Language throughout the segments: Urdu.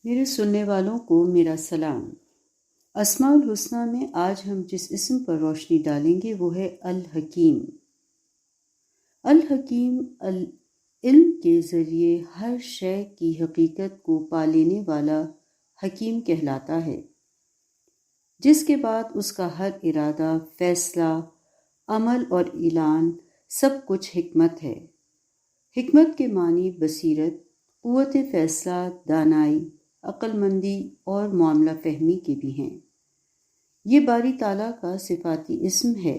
میرے سننے والوں کو میرا سلام۔ اسماء الحسنی میں آج ہم جس اسم پر روشنی ڈالیں گے وہ ہے الحکیم۔ الحکیم علم کے ذریعے ہر شے کی حقیقت کو پا لینے والا حکیم کہلاتا ہے، جس کے بعد اس کا ہر ارادہ، فیصلہ، عمل اور اعلان سب کچھ حکمت ہے۔ حکمت کے معنی بصیرت، قوت فیصلہ، دانائی، عقل مندی اور معاملہ فہمی کے بھی ہیں۔ یہ باری تعالیٰ کا صفاتی اسم ہے۔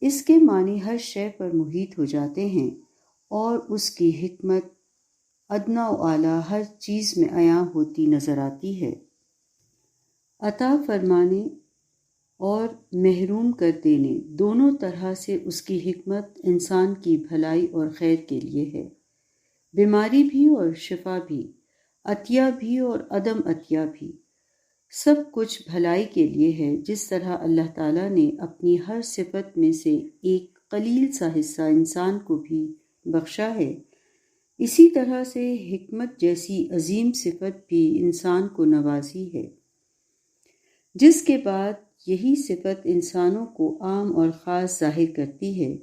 اس کے معنی ہر شے پر محیط ہو جاتے ہیں اور اس کی حکمت ادنیٰ و اعلیٰ ہر چیز میں عیاں ہوتی نظر آتی ہے۔ عطا فرمانے اور محروم کر دینے دونوں طرح سے اس کی حکمت انسان کی بھلائی اور خیر کے لیے ہے۔ بیماری بھی اور شفا بھی، عطیہ بھی اور عدم عطیہ بھی، سب کچھ بھلائی کے لیے ہے۔ جس طرح اللہ تعالیٰ نے اپنی ہر صفت میں سے ایک قلیل سا حصہ انسان کو بھی بخشا ہے، اسی طرح سے حکمت جیسی عظیم صفت بھی انسان کو نوازی ہے، جس کے بعد یہی صفت انسانوں کو عام اور خاص ظاہر کرتی ہے۔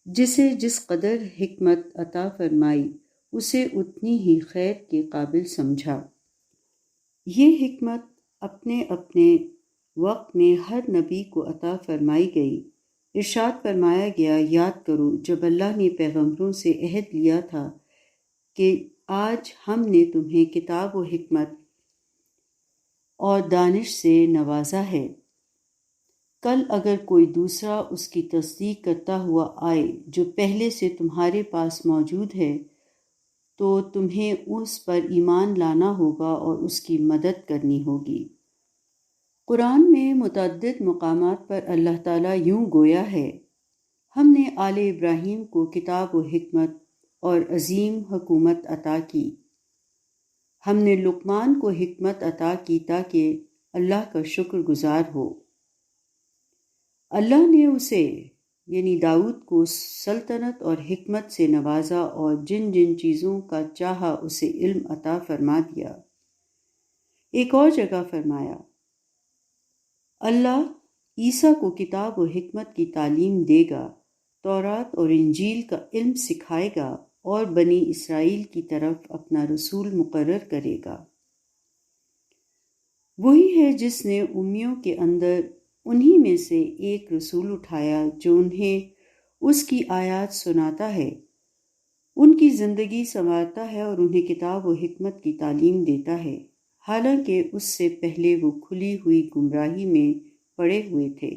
جسے جس قدر حکمت عطا فرمائی اسے اتنی ہی خیر کے قابل سمجھا۔ یہ حکمت اپنے اپنے وقت میں ہر نبی کو عطا فرمائی گئی۔ ارشاد فرمایا گیا، یاد کرو جب اللہ نے پیغمبروں سے عہد لیا تھا کہ آج ہم نے تمہیں کتاب و حکمت اور دانش سے نوازا ہے، کل اگر کوئی دوسرا اس کی تصدیق کرتا ہوا آئے جو پہلے سے تمہارے پاس موجود ہے تو تمہیں اس پر ایمان لانا ہوگا اور اس کی مدد کرنی ہوگی۔ قرآن میں متعدد مقامات پر اللہ تعالیٰ یوں گویا ہے، ہم نے آل ابراہیم کو کتاب و حکمت اور عظیم حکومت عطا کی۔ ہم نے لقمان کو حکمت عطا کی تاکہ اللہ کا شکر گزار ہو۔ اللہ نے اسے یعنی داؤد کو سلطنت اور حکمت سے نوازا اور جن جن چیزوں کا چاہا اسے علم عطا فرما دیا۔ ایک اور جگہ فرمایا، اللہ عیسیٰ کو کتاب و حکمت کی تعلیم دے گا، تورات اور انجیل کا علم سکھائے گا اور بنی اسرائیل کی طرف اپنا رسول مقرر کرے گا۔ وہی ہے جس نے امیوں کے اندر انہی میں سے ایک رسول اٹھایا جو انہیں اس کی آیات سناتا ہے، ان کی زندگی سنوارتا ہے اور انہیں کتاب و حکمت کی تعلیم دیتا ہے، حالانکہ اس سے پہلے وہ کھلی ہوئی گمراہی میں پڑے ہوئے تھے۔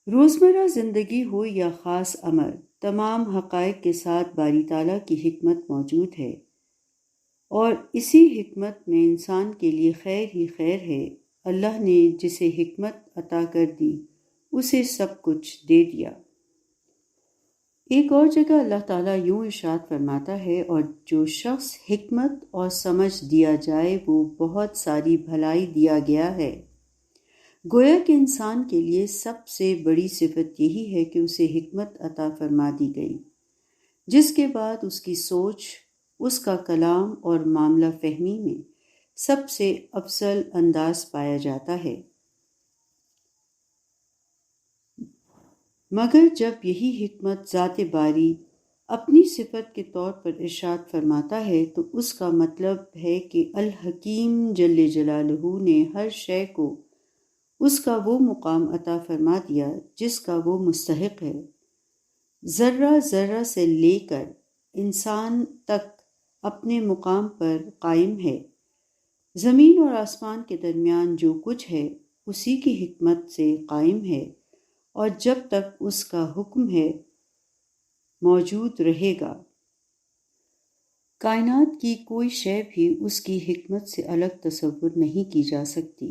روزمرہ زندگی ہو یا خاص امر، تمام حقائق کے ساتھ باری تعالیٰ کی حکمت موجود ہے، اور اسی حکمت میں انسان کے لیے خیر ہی خیر ہے۔ اللہ نے جسے حکمت عطا کر دی اسے سب کچھ دے دیا۔ ایک اور جگہ اللہ تعالیٰ یوں ارشاد فرماتا ہے، اور جو شخص حکمت اور سمجھ دیا جائے وہ بہت ساری بھلائی دیا گیا ہے۔ گویا کہ انسان کے لیے سب سے بڑی صفت یہی ہے کہ اسے حکمت عطا فرما دی گئی، جس کے بعد اس کی سوچ، اس کا کلام اور معاملہ فہمی میں سب سے افضل انداز پایا جاتا ہے۔ مگر جب یہی حکمت ذات باری اپنی صفت کے طور پر ارشاد فرماتا ہے تو اس کا مطلب ہے کہ الحکیم جل جلالہ نے ہر شے کو اس کا وہ مقام عطا فرما دیا جس کا وہ مستحق ہے۔ ذرہ ذرہ سے لے کر انسان تک اپنے مقام پر قائم ہے۔ زمین اور آسمان کے درمیان جو کچھ ہے اسی کی حکمت سے قائم ہے، اور جب تک اس کا حکم ہے موجود رہے گا۔ کائنات کی کوئی شے بھی اس کی حکمت سے الگ تصور نہیں کی جا سکتی۔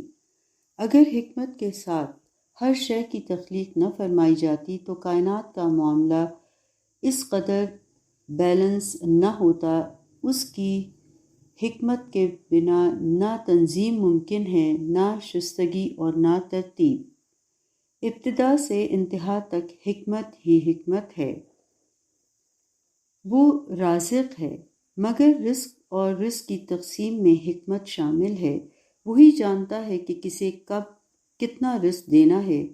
اگر حکمت کے ساتھ ہر شے کی تخلیق نہ فرمائی جاتی تو کائنات کا معاملہ اس قدر بیلنس نہ ہوتا۔ اس کی حکمت کے بنا نہ تنظیم ممکن ہے، نہ شائستگی اور نہ ترتیب۔ ابتدا سے انتہا تک حکمت ہی حکمت ہے۔ وہ رازق ہے، مگر رزق اور رزق کی تقسیم میں حکمت شامل ہے۔ وہی جانتا ہے کہ کسے کب کتنا رزق دینا ہے۔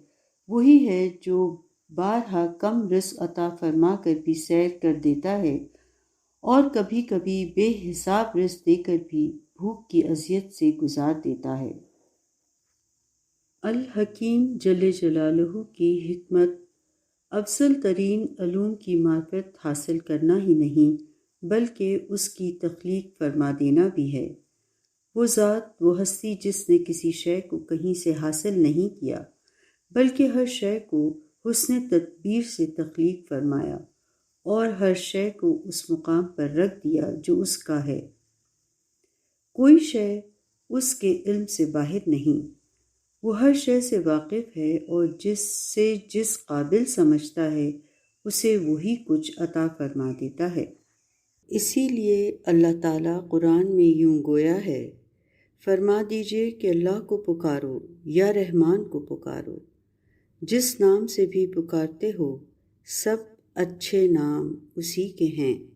وہی ہے جو بارہا کم رزق عطا فرما کر بھی سیر کر دیتا ہے اور کبھی کبھی بے حساب رزق دے کر بھی بھوک کی اذیت سے گزار دیتا ہے۔ الحکیم جل جلالہ کی حکمت افضل ترین علوم کی معرفت حاصل کرنا ہی نہیں بلکہ اس کی تخلیق فرما دینا بھی ہے۔ وہ ذات، وہ ہستی جس نے کسی شے کو کہیں سے حاصل نہیں کیا بلکہ ہر شے کو حسن تدبیر سے تخلیق فرمایا اور ہر شے کو اس مقام پر رکھ دیا جو اس کا ہے۔ کوئی شے اس کے علم سے باہر نہیں، وہ ہر شے سے واقف ہے اور جس قابل سمجھتا ہے اسے وہی کچھ عطا فرما دیتا ہے۔ اسی لیے اللہ تعالیٰ قرآن میں یوں گویا ہے، فرما دیجئے کہ اللہ کو پکارو یا رحمان کو پکارو، جس نام سے بھی پکارتے ہو سب اچھے نام اسی کے ہیں۔